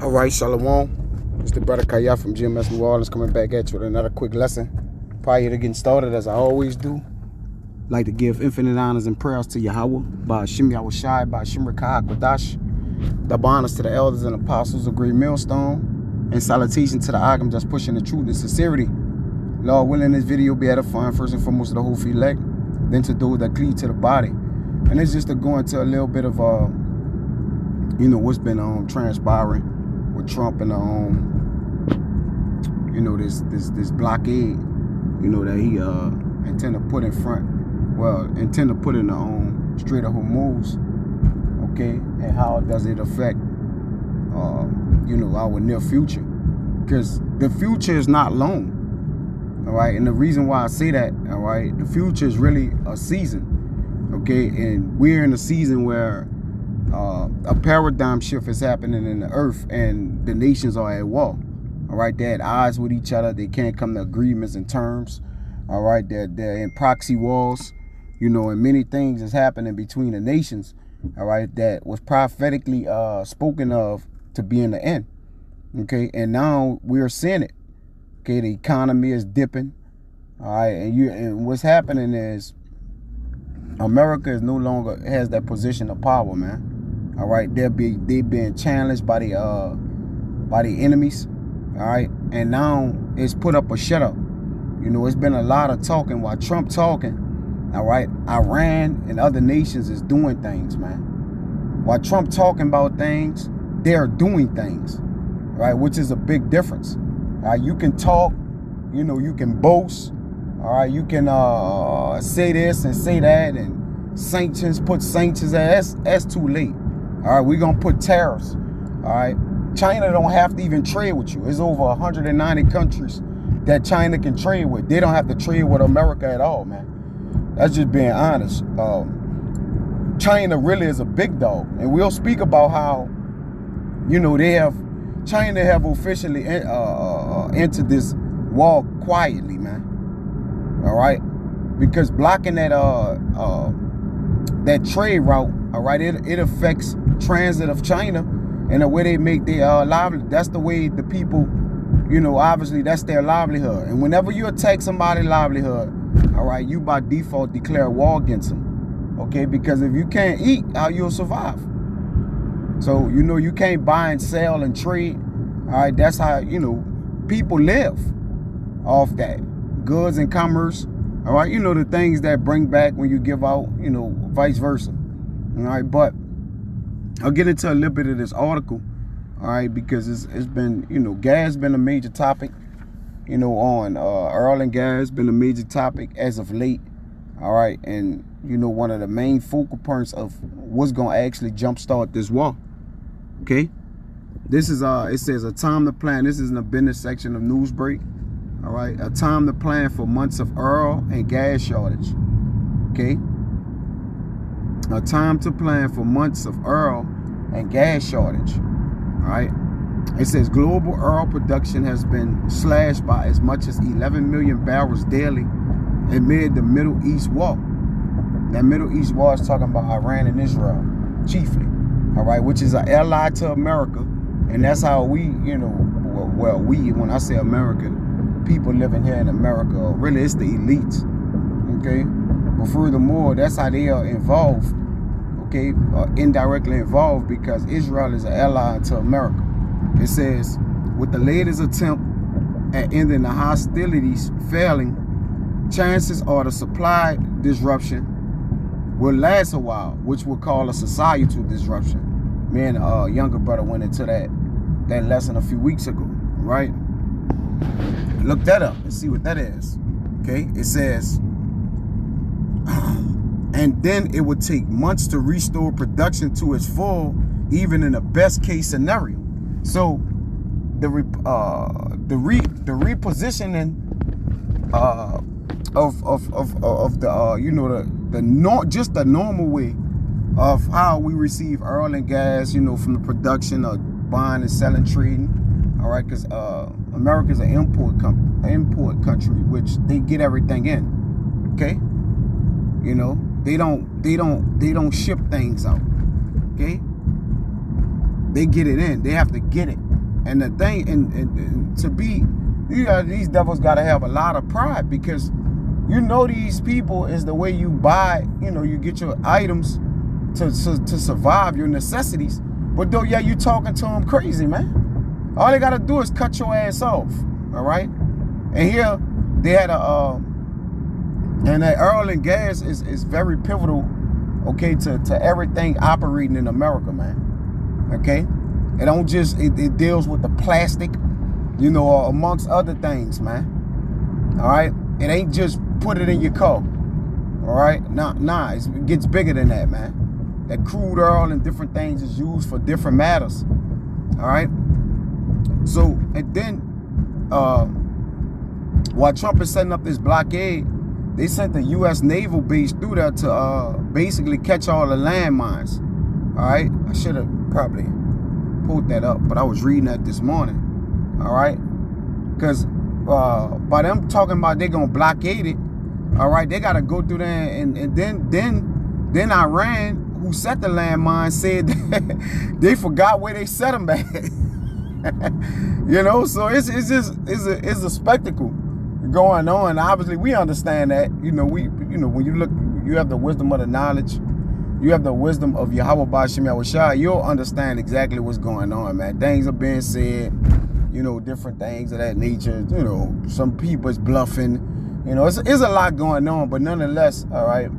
All right, Shalom. It's the brother Kaya from GMS New Orleans coming back at you with another quick lesson. Prior to getting started, as I always do, like to give infinite honors and prayers to Yahweh, by Shim Yahushai, by Shimra Kahak double honors to the elders and apostles of Great Millstone, and salutation to the Agam just pushing the truth and sincerity. Lord willing, this video be edifying first and foremost to the whole elect, then to those that cleave to the body. And it's just to go into a little bit of what's been transpiring with Trump and this blockade, that he intend to put in front, intend to put in the Strait of Hormuz, okay, and how does it affect our near future? Because the future is not long, all right, and the reason why I say that, all right, the future is really a season, okay, and we're in a season where a paradigm shift is happening in the earth, and the nations are at war. All right, they're at odds with each other. They can't come to agreements and terms. All right, they're in proxy wars, and many things is happening between the nations. All right, that was prophetically spoken of to be in the end. Okay, and now we're seeing it. Okay, the economy is dipping. All right, and what's happening is America is no longer has that position of power, man. All right, they've been challenged by the enemies. All right, and now it's put up or shut up. It's been a lot of talking while Trump talking. All right, Iran and other nations is doing things, man. While Trump talking about things, they're doing things, right? Which is a big difference. All right, you can talk, you can boast. All right, you can say this and say that, and put sanctions. That's too late. All right, we're gonna put tariffs. All right, China don't have to even trade with you. It's over 190 countries that China can trade with. They don't have to trade with America at all, man. That's just being honest. China really is a big dog, and we'll speak about how, China have officially entered this war quietly, man. All right, because blocking that trade route, all right, it affects transit of China and the way they make their livelihood. That's the way the people, obviously that's their livelihood. And whenever you attack somebody's livelihood, all right, you by default declare war against them, okay? Because if you can't eat, how you'll survive? So you can't buy and sell and trade. All right, that's how people live off that goods and commerce. All right, the things that bring back when you give out, vice versa. All right, but I'll get into a little bit of this article, all right, because it's been, gas been a major topic, on oil and gas been a major topic as of late, all right, and, one of the main focal points of what's going to actually jumpstart this war, okay? This is, it says a time to plan. This is in the business section of Newsbreak, all right, a time to plan for months of oil and gas shortage, okay? A time to plan for months of oil and gas shortage. All right. It says global oil production has been slashed by as much as 11 million barrels daily amid the Middle East war. That Middle East war is talking about Iran and Israel, chiefly. All right, which is an ally to America. And that's how we, when I say America, people living here in America, really it's the elites. Okay. But furthermore, that's how they are involved, okay, indirectly involved, because Israel is an ally to America. It says, with the latest attempt at ending the hostilities failing, chances are the supply disruption will last a while, which will call a societal disruption. Me and a younger brother went into that lesson a few weeks ago, right? Look that up and see what that is, okay? It says, and then it would take months to restore production to its full, even in the best case scenario. So the repositioning of the just the normal way of how we receive oil and gas, from the production of buying and selling, trading. All right, because America is an import country, which they get everything in. Okay. They don't ship things out, okay? They get it in. They have to get it. And the thing, and to be, these devils got to have a lot of pride, because you know these people is the way you buy, you get your items to survive, your necessities. But though, yeah, you talking to them crazy, man. All they got to do is cut your ass off, all right? And here, they had and that oil and gas is very pivotal, okay, to everything operating in America, man, okay? It don't just, it deals with the plastic, amongst other things, man, all right? It ain't just put it in your car, all right? Nah, it gets bigger than that, man. That crude oil and different things is used for different matters, all right? So, and then, while Trump is setting up this blockade, they sent the U.S. Naval base through there to basically catch all the landmines, all right? I should have probably pulled that up, but I was reading that this morning, all right? Because by them talking about they're going to blockade it, all right, they got to go through there, and then Iran, who set the landmine, said that they forgot where they set them at. So it's a spectacle going on. Obviously, we understand that. When you look, you have the wisdom of the knowledge, you have the wisdom of Yahweh Ba'Shem Yahushua, you'll understand exactly what's going on, man. Things are being said, different things of that nature. Some people is bluffing. It's a lot going on, but nonetheless, all right,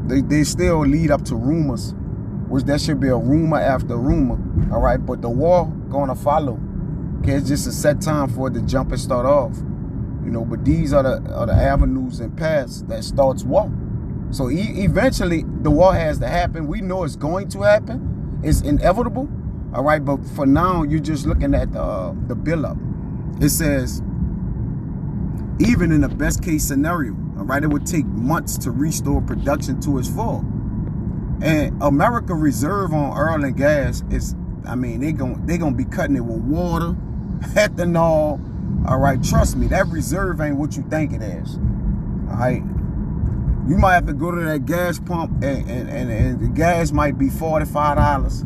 they still lead up to rumors, which there should be a rumor after rumor, all right? But the war gonna follow. Okay, it's just a set time for it to jump and start off, But these are the avenues and paths that starts war. So eventually, the war has to happen. We know it's going to happen. It's inevitable, all right? But for now, you're just looking at the build-up. It says, even in the best case scenario, all right, it would take months to restore production to its full. And America reserve on oil and gas is, they're gonna be cutting it with water, ethanol. All right, trust me, that reserve ain't what you think it is. All right, you might have to go to that gas pump, and the gas might be $45.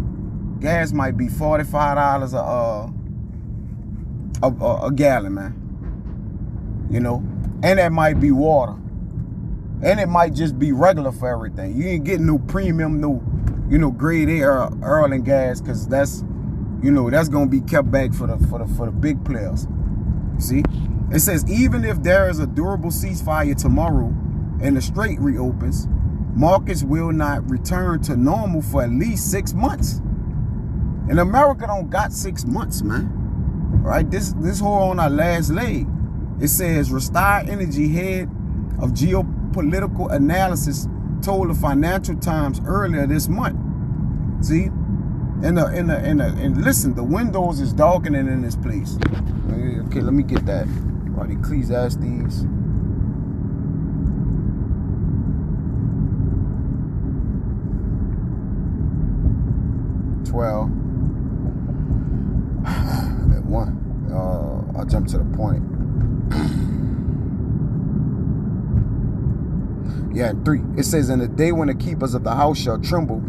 Gas might be $45 a gallon, man. And that might be water. And it might just be regular for everything. You ain't getting no premium, no, grade A oil and gas, because that's, that's gonna be kept back for the big players. You see? It says, even if there is a durable ceasefire tomorrow and the strait reopens, markets will not return to normal for at least 6 months. And America don't got 6 months, man. Right? This whole on our last leg. It says, Restart Energy head of geopolitical analysis told the Financial Times earlier this month. See, and listen, the windows is darkening in this place. Okay, let me get that. Right, Ecclesiastes. At 1. I'll jump to the point. Yeah, 3. It says, in the day when the keepers of the house shall tremble,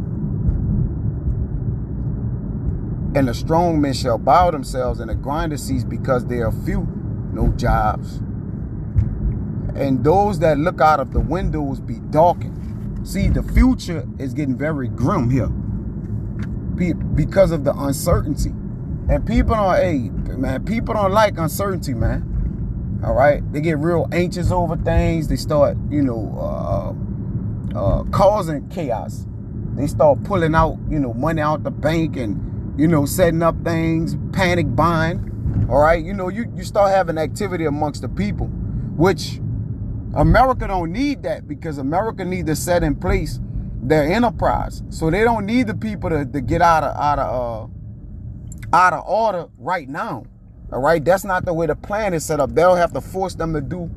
and the strong men shall bow themselves, and the grinders cease because they are few, no jobs. And those that look out of the windows be darkened. See, the future is getting very grim here because of the uncertainty. And people don't, people don't like uncertainty, man. All right, they get real anxious over things. They start, causing chaos. They start pulling out, money out the bank and, setting up things, panic buying. All right, you start having activity amongst the people, which America don't need that, because America needs to set in place their enterprise. So they don't need the people to get out of order right now. All right, that's not the way the plan is set up. They'll have to force them to do,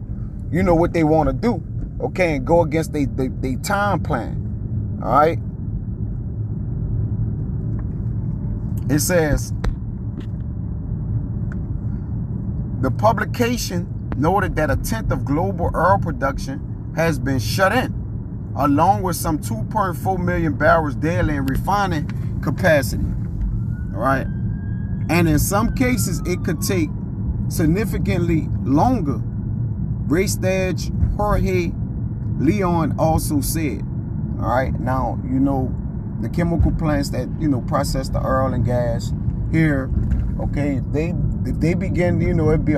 what they want to do, okay, and go against their time plan. All right. It says, the publication noted that 1/10 of global oil production has been shut in, along with some 2.4 million barrels daily in refining capacity. All right. And in some cases, it could take significantly longer. Raystadge Jorge Leon also said. All right, now, you know, the chemical plants that, you know, process the oil and gas here, okay, if they begin, you know, it be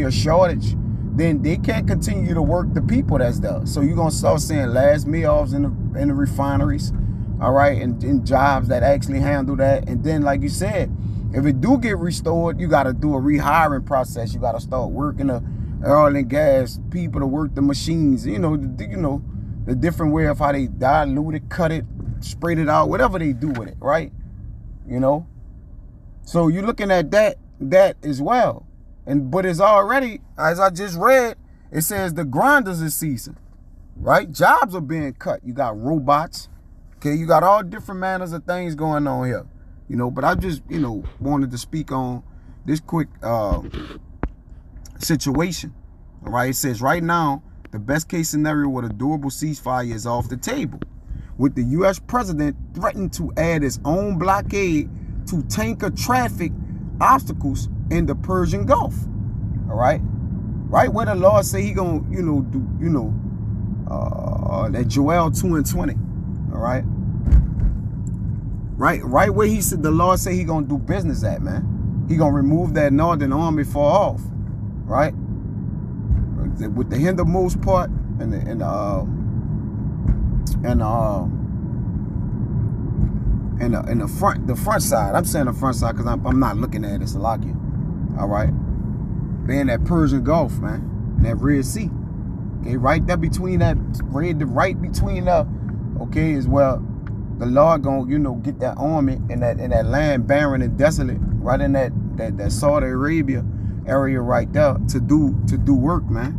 a shortage, then they can't continue to work the people that's there. So you're gonna start seeing last layoffs in the refineries, all right, and in jobs that actually handle that. And then, like you said, if it do get restored, you got to do a rehiring process. You got to start working the oil and gas people to work the machines. You know, the different way of how they dilute it, cut it, spread it out, whatever they do with it, right? You know, so you're looking at that as well. But it's already, as I just read, it says the grinders is ceasing, right? Jobs are being cut. You got robots, okay? You got all different manners of things going on here. You know, but I just, you know, wanted to speak on this quick situation. All right, it says right now, the best case scenario with a durable ceasefire is off the table, with the U.S. president threatening to add his own blockade to tanker traffic obstacles in the Persian Gulf. All right, right where the Lord say he gonna, you know, do, you know, that Joel 2:20. All right. Right where he said the Lord say he gonna do business at, man. He gonna remove that northern army far off, right? With the hindermost part and the front side. I'm saying the front side because I'm not looking at it, Salakia. All right, they in that Persian Gulf, man, and that Red Sea. Okay, right there between that right between the, okay, is where the Lord gonna, you know, get that army in that land barren and desolate, right in that Saudi Arabia area right there to do work, man.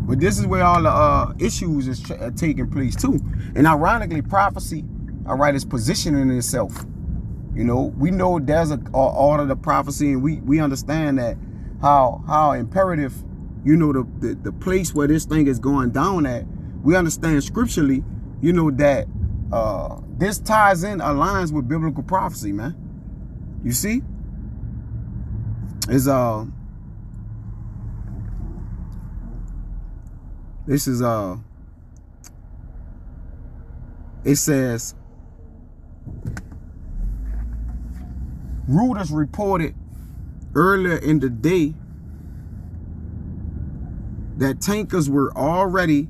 But this is where all the issues is taking place too. And ironically, prophecy, all right, is positioning itself. You know, we know there's a order to prophecy, and we understand that how imperative, you know, the place where this thing is going down at. We understand scripturally, you know, that this ties in, aligns with biblical prophecy, man. You see? This is it says Reuters reported earlier in the day that tankers were already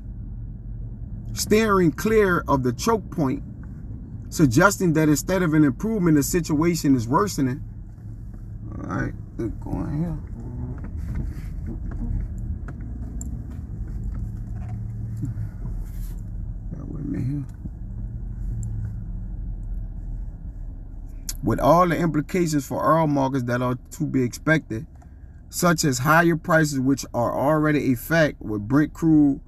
steering clear of the choke point, suggesting that instead of an improvement, the situation is worsening. All right, let's go on here. Bear with me here. With all the implications for oil markets that are to be expected, such as higher prices, which are already a fact, with Brent crude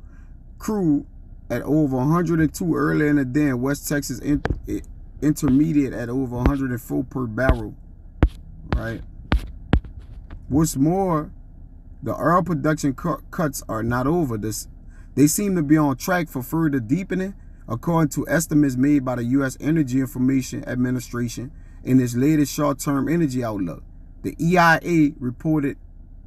at over 102 earlier in the day, and West Texas intermediate at over 104 per barrel, right? What's more, the oil production cuts are not over. They seem to be on track for further deepening, according to estimates made by the U.S. Energy Information Administration in its latest short-term energy outlook. The EIA reported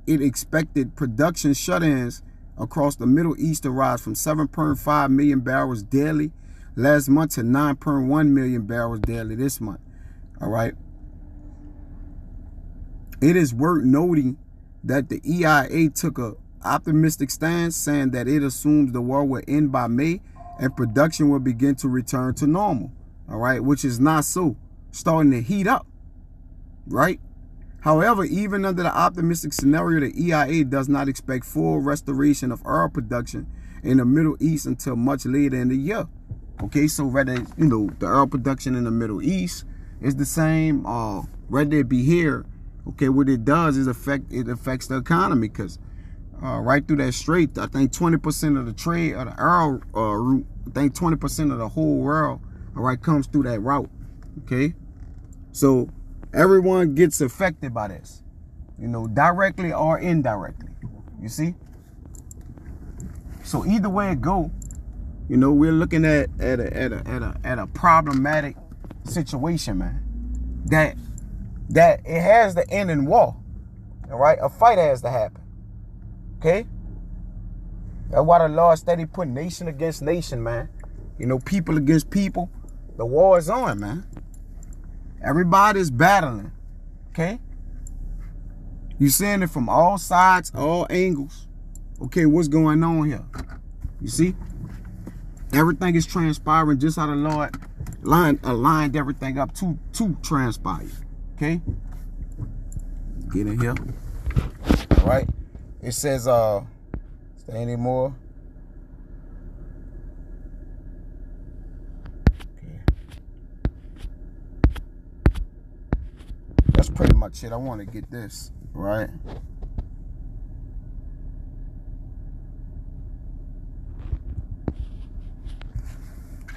it expected production shut-ins across the Middle East to rise from 7.5 million barrels daily last month to 9.1 million barrels daily this month. All right. It is worth noting that the EIA took an optimistic stance, saying that it assumes the war will end by May and production will begin to return to normal. All right, which is not so. Starting to heat up, right? However, even under the optimistic scenario, the EIA does not expect full restoration of oil production in the Middle East until much later in the year. Okay, so whether, you know, the oil production in the Middle East is the same, whether it be here, okay, what it does is it affects the economy, because right through that strait, I think 20% of the trade of the oil route, I think 20% of the whole world, all right, comes through that route. Okay, so everyone gets affected by this, you know, directly or indirectly. You see? So either way it go, you know, we're looking at a problematic situation, man. That that it has to end in war. All right, a fight has to happen. Okay, that's why the Lord steady put nation against nation, man. You know, people against people. The war is on, man. Everybody's battling. Okay, you seeing it from all sides, all angles. Okay, what's going on here? You see, everything is transpiring just how the Lord aligned everything up to transpire. Okay, get in here. All right, it says is there any more? Okay, that's pretty much it. I want to get this right.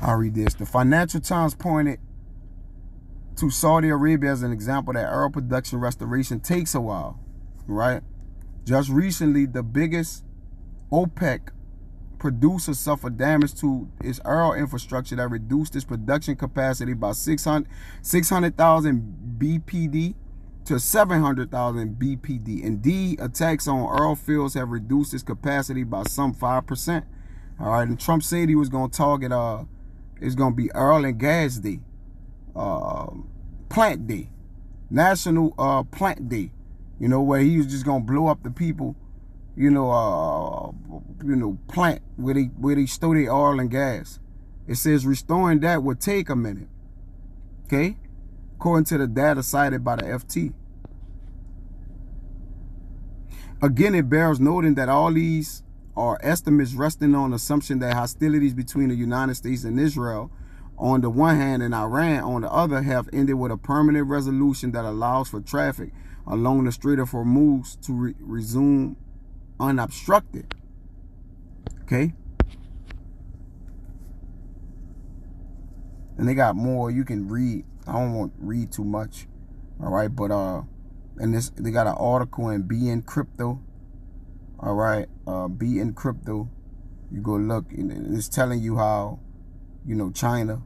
I'll read this. The Financial Times pointed to Saudi Arabia as an example that oil production restoration takes a while, right? Just recently, the biggest OPEC producer suffered damage to its oil infrastructure that reduced its production capacity by 600,000 BPD to 700,000 BPD. Indeed, attacks on oil fields have reduced its capacity by some 5%. All right, and Trump said he was going to target it's going to be oil and gas day, plant day, national plant day, you know, where he was just going to blow up the people, plant where they store their oil and gas. It says restoring that would take a minute. Okay, according to the data cited by the FT. Again, it bears noting that all these are estimates resting on the assumption that hostilities between the United States and Israel on the one hand and Iran on the other have ended with a permanent resolution that allows for traffic along the Strait of Hormuz to resume unobstructed. Okay, and they got more you can read. I don't want to read too much, all right, but and this, they got an article in BN Crypto. All right, be in crypto. You go look, and it's telling you how, China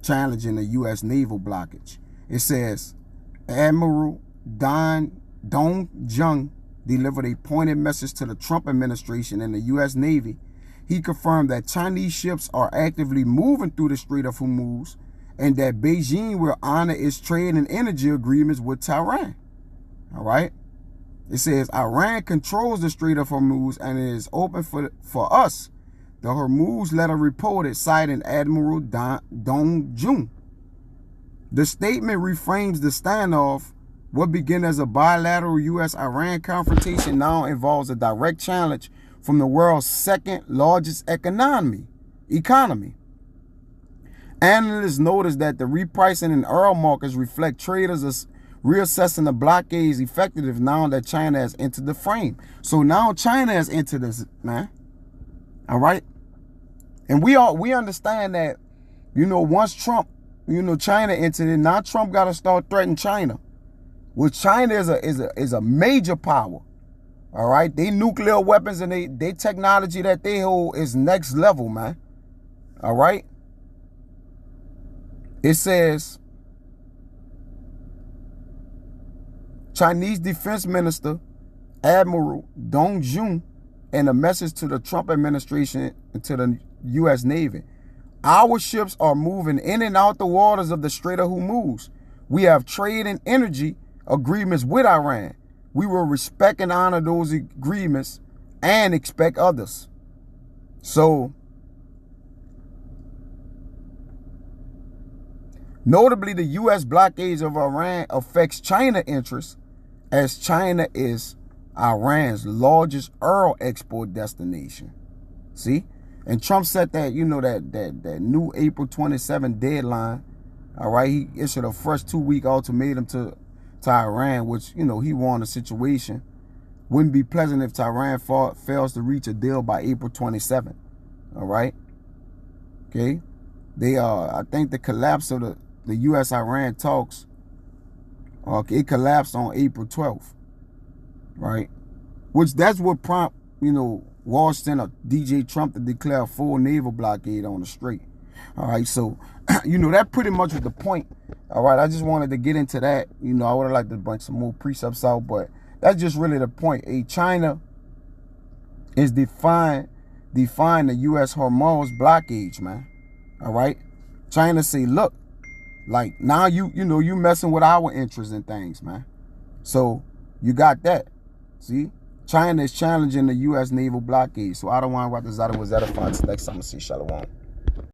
challenging the U.S. naval blockage. It says Admiral Dong Jung delivered a pointed message to the Trump administration and the U.S. Navy. He confirmed that Chinese ships are actively moving through the Strait of Hormuz and that Beijing will honor its trade and energy agreements with Tehran. All right. It says Iran controls the Strait of Hormuz and it is open for us. The Hormuz letter reported, citing Admiral Dong Jung. The statement reframes the standoff. What began as a bilateral U.S.-Iran confrontation now involves a direct challenge from the world's second largest economy. Analysts notice that the repricing in oil markets reflect traders reassessing the blockade's effectiveness now that China has entered the frame. So now China has entered this, man. All right? And we understand that, once Trump, China entered it, now Trump got to start threatening China. Well, China is a major power. All right? They nuclear weapons and they technology that they hold is next level, man. All right? It says Chinese Defense Minister Admiral Dong Jun in a message to the Trump administration and to the U.S. Navy. Our ships are moving in and out the waters of the Strait of Hormuz. We have trade and energy agreements with Iran. We will respect and honor those agreements and expect others. So, notably, the U.S. blockades of Iran affects China interests, as China is Iran's largest oil export destination. See? And Trump set that, that new April 27 deadline. All right, he issued a first 2-week ultimatum to Iran, which, he warned the situation wouldn't be pleasant if Tehran fails to reach a deal by April 27. All right? Okay? I think the collapse of the U.S.-Iran talks, it collapsed on April 12th, right? Which that's what prompted, Washington or DJ Trump to declare a full naval blockade on the strait. All right, so, you know, that pretty much was the point. All right, I just wanted to get into that. You know, I would have liked to bring some more precepts out, but that's just really the point. China is defying the U.S. Hormuz blockade, man. All right, China say, look, like now you know you messing with our interests and things, man. So you got that. See, China is challenging the U.S. naval blockade. So I don't want to write this out. It was that a fun. Next time I see Shalom.